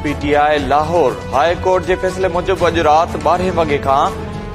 PTI Lahore high court के फैसले मूजिब अॼु राति 12 वॻे खां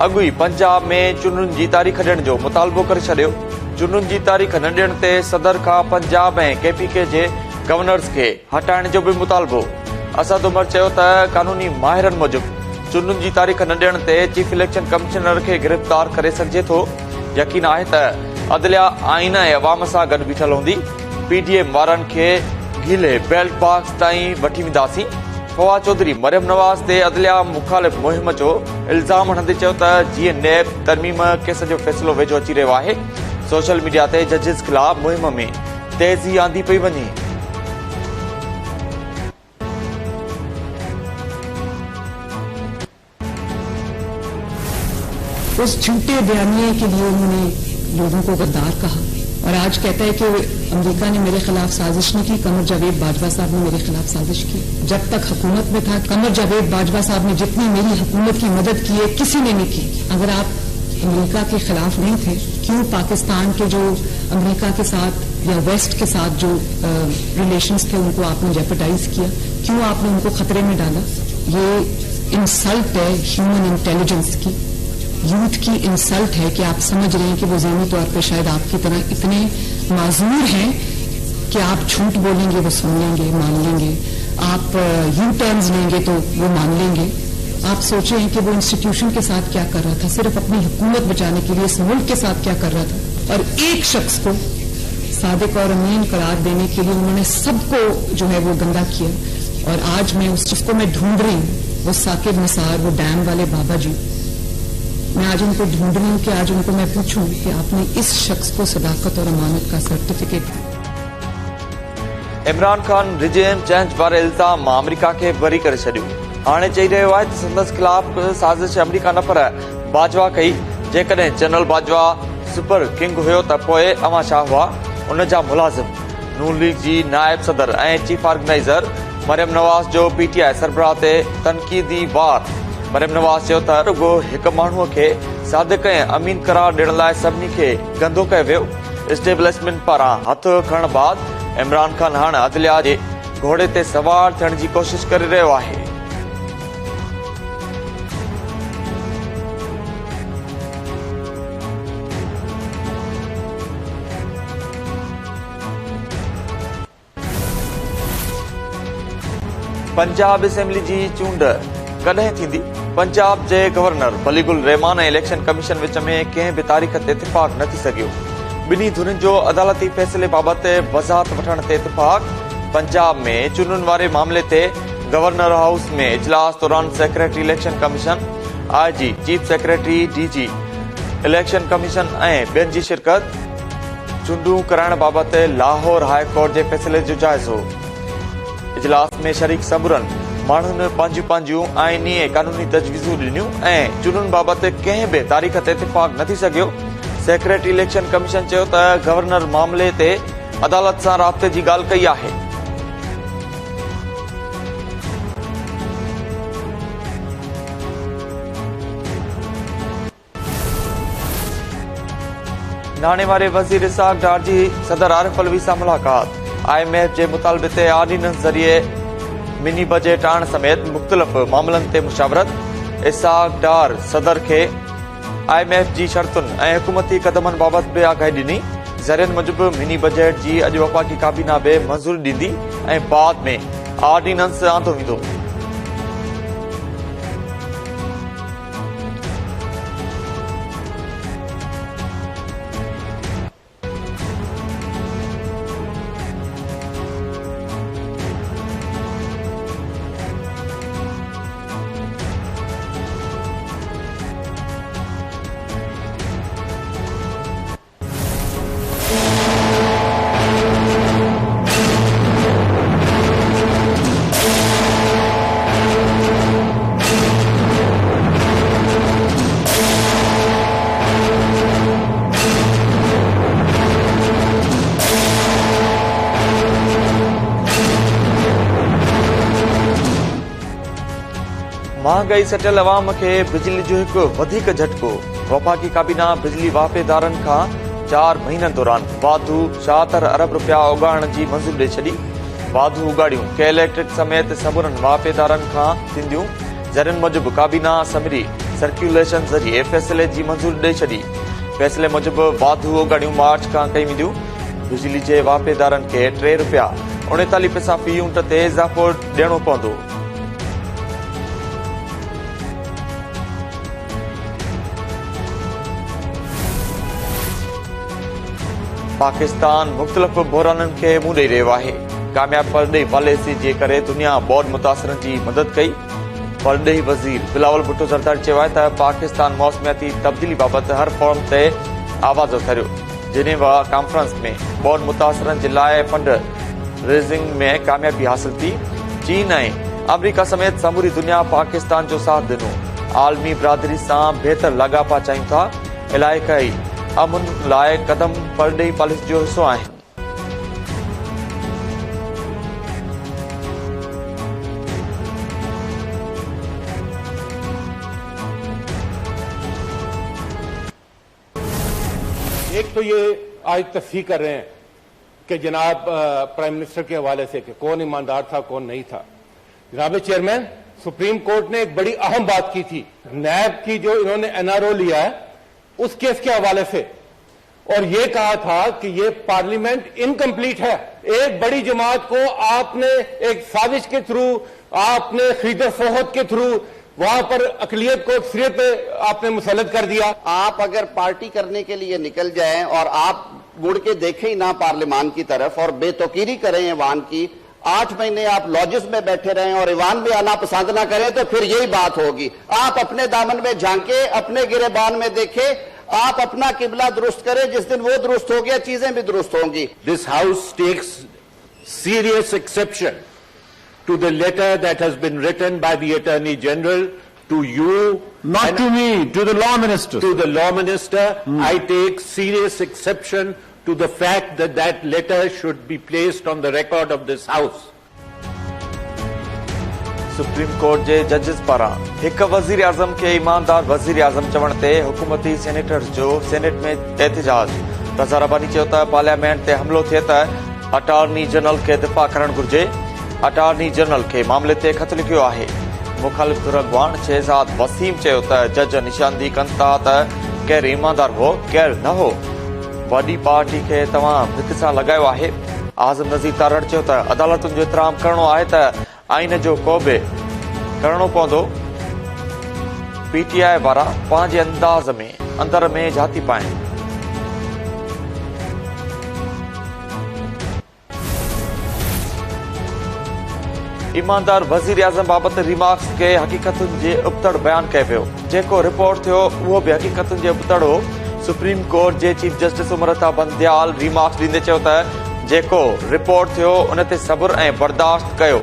अॻु ई पंजाब में चूंडुनि जी तारीख़ ॾियण जो मुतालबो करे छॾियो। चूंडुनि जी तारीख़ न ॾियण ते सदर खां पंजाब ऐं केपीके जे गवर्नर्स खे हटाइण जो बि मुतालबो। असद उमर चयो त कानूनी माहिरनि मूजिब चूंडुनि जी तारीख़ न ॾियण ते चीफ इलेक्शन कमिश्नर खे गिरफ़्तार करे सघिजे थो। यकीन आहे त अदलिया आइन ऐं अवाम सां गॾु बीठल हूंदी। पीडीएम वारनि खे गीले बैलेट बॉक्स ताईं वठी वेंदासीं। फवाद चौधरी मरियम नवाज़ ते अदलिया मुखालिफ़ मुहिम जो इल्ज़ाम हणंदे चयो त जीअं नैब तरमीम केस जो फ़ैसिलो वेझो अची रहियो आहे, सोशल मीडिया ते जजिस ख़िलाफ़ मुहिम में तेज़ी आंदी पई वञे। उस झूठे बयानिए के लिए उन्होंने लोगों को गद्दार कहा और आज कहता है कि अमेरिका ने मेरे खिलाफ साजिश नहीं की, कमर जावेद बाजवा साहब ने मेरे खिलाफ साजिश की। जब तक हुकूमत में था कमर जावेद बाजवा साहब ने जितनी मेरी हुकूमत की मदद की है किसी ने नहीं की। अगर आप अमेरिका के खिलाफ नहीं थे, क्यों पाकिस्तान के जो अमेरिका के साथ या वेस्ट के साथ जो रिलेशंस थे उनको आपने जेपरडाइज किया, क्यों आपने उनको खतरे में डाला? ये इंसल्ट है ह्यूमन इंटेलिजेंस की, यूथ की इंसल्ट है कि आप समझ रहे हैं कि वो ज़हनी तौर पे शायद आपकी तरह इतने माजूर हैं कि आप झूठ बोलेंगे वो सुन लेंगे, मान लेंगे, आप यू टर्न्स लेंगे तो वो मान लेंगे। आप सोचे हैं कि वो इंस्टीट्यूशन के साथ क्या कर रहा था, सिर्फ अपनी हुकूमत बचाने के लिए इस मुल्क के साथ क्या कर रहा था, और एक शख्स को सादिक और अमीन करार देने के लिए उन्होंने सबको जो है वो गंदा किया। और आज मैं उस चीज को मैं ढूंढ रही हूँ, वो साकिब निसार, वो डैम वाले बाबा जी, मैं आज उनको ढूंढ रही हूँ कि आज उनको मैं पूछूं कि आपने इस शख्स को सदाकत और अमानत का certificate. Imran Khan regime change वारे इल्ज़ाम अमेरिका के बरी करे छॾियो। हाणे चई रहियो आहे त संदसि ख़िलाफ़ साज़िश अमेरिका न पर बाजवा कई। जेकॾहिं जनरल बाजवा सुपर किंग हुयो त पोइ अवां छा हुआ? उन जा मुलाज़िम नून लीग जी नायब सदर ऐं चीफ ऑर्गेनाइज़र मरियम नवाज़ जो पीटीआई सरबराह ते तनक़ीदी वार। मरियम नवाज़ चयो त रुगो हिकु माण्हूअ खे सादिक ऐं अमीन करार ॾियण लाइ सभिनी खे गंदो कयो वियो। इस्टेब्लिशमेंट पारां हथ खणण बाद इमरान खान हाणे अदलिया जे घोड़े ते सवार थियण जी कोशिश करे रहियो आहे। पंजाब असेंबली जी चूंड कॾहिं थींदी? पंजाब जे गवर्नर बलीगुल रहमान ऐं इलेक्शन कमीशन विच में कंहिं बि तारीख़ ते इतिफ़ाक़ न थी सघियो। ॿिन्ही धुरियुनि जो अदालती फ़ैसिले बाबति वज़ाहत वठण ते इतिफ़ाक़। पंजाब में चूंडुनि वारे मामले ते गवर्नर हाउस में इजलास दौरान secretary election commission, IG, chief secretary, DG election commission ऐं ॿियनि जी शिरकत। चूंडूं कराइण बाबति लाहौर हाई कोर्ट जे फ़ैसिले जो जाइज़ो। इजलास में शरीक सबुरनि माण्हुनि पंहिंजूं पंहिंजूं आइनी ऐं कानूनी तजवीज़ूं ॾिनियूं ऐं चूंडुनि बाबति कंहिं बि तारीख़ ते इतिफ़ाक़ न थी सघियो। सेक्रेटरी इलेक्शन कमीशन चयो त गवर्नर मामले ते अदालत सां राब्ते जी ॻाल्हि कई आहे। नाणे वारे वज़ीर इसहाक डार जी सदर आरिफ अलवी सां मुलाक़ात। IMF जे मुतालबे ते ऑर्डिनेंस ज़रिए मिनी बजट आणण समेत मुख़्तलिफ़ मामलनि ते मुशावरत। इसहाक डार सदर खे IMF जी शर्तुनि ऐं हुकूमती क़दमनि बाबति बि आगाही ॾिनी। ज़रियनि मूजिबि मिनी बजट जी अॼु वफ़ाक़ी काबीना बि मंज़ूरी ॾींदी ऐं बाद में ऑर्डिनेंस आंदो वेंदो। महंगाई सटियल अवाम खे बिजली जो हिकु वधीक झटको। वफ़ाक़ी काबीना बिजली वापेदारनि खां 4 महीननि दौरान वाधू 76 अरब रुपया उगाइण जी मंज़ूरी ॾेई छॾी। वाधू उगाड़ियूं के इलेक्ट्रिक समेत सभिनी वापेदारनि खां थींदियूं। जरियुनि मूजिबि काबीना समिती सर्कुलेशन ज़रिए फ़ैसिले जी मंज़ूरी ॾेई छॾी। फ़ैसिले मूजिबि वाधू उगाड़ियूं मार्च खां कई वेंदियूं। बिजली जे वापेदारनि खे ₹3.39 फ़ी यूनिट ते इज़ाफ़ो ॾियणो पवंदो। पाकिस्तान मुख़्तलिफ़ बहराननि खे मुंहुं ॾेई रहियो आहे। कामयाब परॾेही पॉलिसी जे करे दुनिया बॉर्ड मुतासिरनि जी मदद कई। परॾेही वज़ीर बिलावल भुट्टो ज़रदारी चयो आहे त पाकिस्तान मौसमियाती तब्दीली बाबति हर फोरम ते आवाज़ उथारियो। जिनेवा कॉन्फ्रेंस में बॉर्ड मुतासिरनि जे लाइ फंड रेज़िंग में कामयाबी हासिल थी। चीन ऐं अमरीका समेत समूरी दुनिया पाकिस्तान जो साथ ॾिनो। आलमी बिरादरी सां बहितर लाॻापा चाहिनि था। इलाइक़ाई अमन लाइ क़दम परॾेही पॉलिसी जो हिसो आहिनि। एक तो ये आज तस्दीक कर रहे हैं कि जनाब प्राइम मिनिस्टर के हवाले से कि कौन ईमानदार था कौन नहीं था। जनाब चेयरमैन, सुप्रीम कोर्ट ने एक बड़ी अहम बात की थी नैब की जो इन्होंने एनआरओ लिया है उस केस के हवाले से, और ये कहा था कि ये पार्लियामेंट इनकम्प्लीट है। एक बड़ी जमात को आपने एक साजिश के थ्रू, आपने खरीद फरोख्त के थ्रू वहां पर अकलियत को अक्सरियत पे आपने मुसल्लत कर दिया। आप अगर पार्टी करने के लिए निकल जाएं और आप मुड़ के देखें ही ना पार्लियामान की तरफ और बेतौकीरी करें ईवान की, 8 महीने आप लॉजेस में बैठे रहें और ईवान में आना पसंद ना करें, तो फिर यही बात होगी। आप अपने दामन में झांके, अपने गिरेबान में देखें, आप अपना किबला दुरुस्त करें। जिस दिन वो दुरुस्त हो गया चीजें भी दुरुस्त होंगी। This house takes serious exception to the letter that has been written by the Attorney General to you. Not to me, to the law minister. To the law minister. I take serious exception to the fact that that letter should be placed on the record of this House. Supreme court जे जजिस पारां हिक वज़ीर आज़म खे ईमानदार वज़ीर आज़म चवण ते हुकूमती सेनेटर्स जो सेनेट में एहतजाज। रज़ा रब्बानी चयो त पार्लियामेंट ते हमिलो थिए त अटॉर्नी जनरल खे दिफ़ा करणु घुर्जे। अटॉर्नी जनरल खे मामले ते ख़त लिखियो आहे। मुखालिफ़ धुर अॻवान शहज़ाद वसीम चयो त जज निशानदी कनि था त केरु ईमानदार हो केरु न हो। वॾी पार्टी खे तव्हां भित सां लॻायो आहे। आज़म नज़ीर तारड़ चयो त अदालतुनि जो एतिराम करणो आहे त आइन जो को बि करणो पवंदो। पीटीआई वारा पंहिंजे अंदाज़ में अंदर में झाती पाइनि। ईमानदार वज़ीर आज़म बाबति रिमार्क्स खे हक़ीक़तुनि जे उबतड़ बयानु कयो वियो। जेको रिपोर्ट थियो उहो बि हक़ीक़तुनि जे उबतड़ हो। सुप्रीम कोर्ट जे चीफ जस्टिस उमरता बंदयाल रिमार्क्स ॾींदे चयो त जेको रिपोर्ट थियो उन ते सब्र ऐं बर्दाश्त कयो।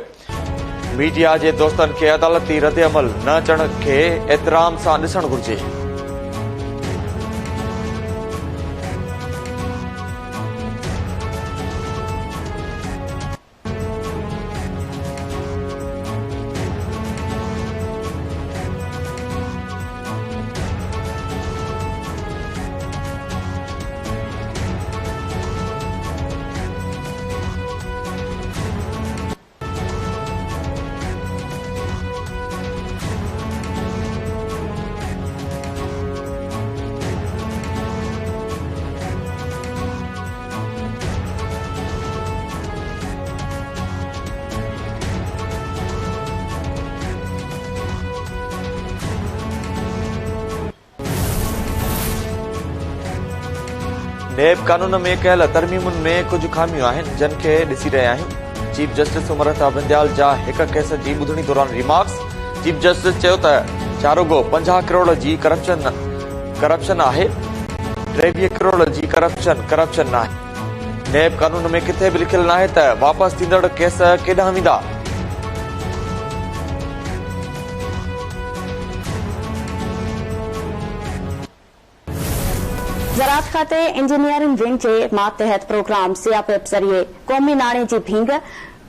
मीडिया जे दोस्तनि खे अदालती रद्द अमल न अचण खे एतिराम सां ॾिसणु घुर्जे। नैब कानून में कयल तरमीमुनि में कुछ खामियूं आहिनि जिन खे ॾिसी रहिया आहियूं। चीफ जस्टिस उमरता बंदयाल जा हिक केस जी ॿुधणी दौरान रिमार्क्स। चीफ जस्टिस चयो त छा रुगो 50 करोड़ जी करप्शन आहे, 23 करोड़ जी करप्शन नाहे। नैब कानून में किथे बि लिखियल नाहे त वापसि थींदड़ केस केॾांहुं वेंदा। ज़रात खाते इंजीनियरिंग विंग जे मातहत प्रोग्राम सियापिप ज़रिए क़ौमी नाणे जी भींग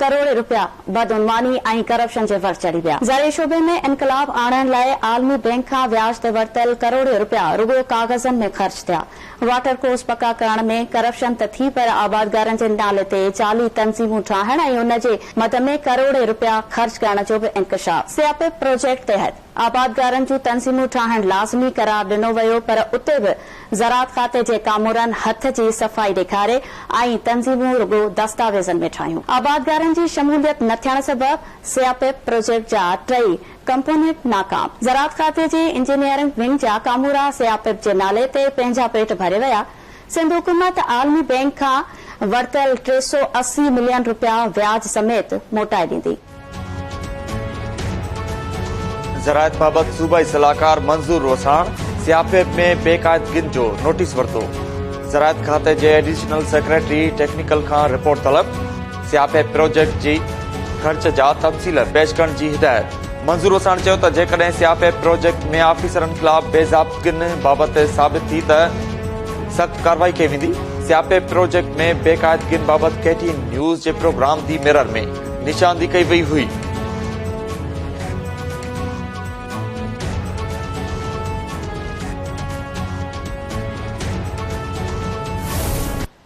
करोड़ रुपया बदउनवानी ऐं करप्शन जे वर चढ़ी विया। ज़राई शोबे में इनकलाब आणण लाइ आलमी बैंक खां व्याज ते वरितल करोड़ रुपया रुगो कागज़नि में ख़र्च थिया। वाटर कोर्स पका करण में करप्शन त थी पर आबादगारनि जे नाले ते जाली तंज़ीमूं ठाहिण ऐं उन जे मद में करोड़ रुपया ख़र्च करण जो बि इंकशाफ। सीआईपी प्रोजेक्ट तहत आबादगारनि जूं तंज़ीमूं ठाहिण लाज़मी करार ॾिनो वियो पर उते बि ज़राअत खाते जे कामूरनि हथ जी सफ़ाई ॾेखारे ऐं तंज़ीमूं रुगो दस्तावेज़नि में ठाहियूं। आबादगारनि जी शमूलियत न थियण सबबि सीआईपी प्रोजेक्ट जा टई कंपोनेंट नाकाम। ज़राअत खाते जी इंजीनियरिंग विंग जा कामूरा सीआईपी जे नाले ते पंहिंजा पेट भरे विया। सिंध हुकूमत आलमी बैंक खां वरितल 380 मिलियन रुपया व्याज समेत मोटाए ॾींदी। ज़राअत बाबति सूबाई सलाहकार मंज़ूर वसाण सीआईपी में बेक़ाइदगियुनि जो नोटिस वरितो। ज़राअत खाते जे एडिशनल सेक्रेटरी टेक्निकल खां रिपोर्ट तलब। सीआईपी प्रोजेक्ट जी ख़र्च जा तफ़सील पेश करण जी हिदायत। मंज़ूर वसाण चयो त जेकॾहिं सीआईपी प्रोजेक्ट में ऑफिसरनि ख़िलाफ़ बेज़ाब्तगियुनि बाबति साबित थी त सख़्त कार्रवाई कई वेंदी। सीआईपी प्रोजेक्ट में बेक़ाइदगियुनि बाबति KTN न्यूज़ जे प्रोग्राम दी मिरर में निशानदी कई वई हुई।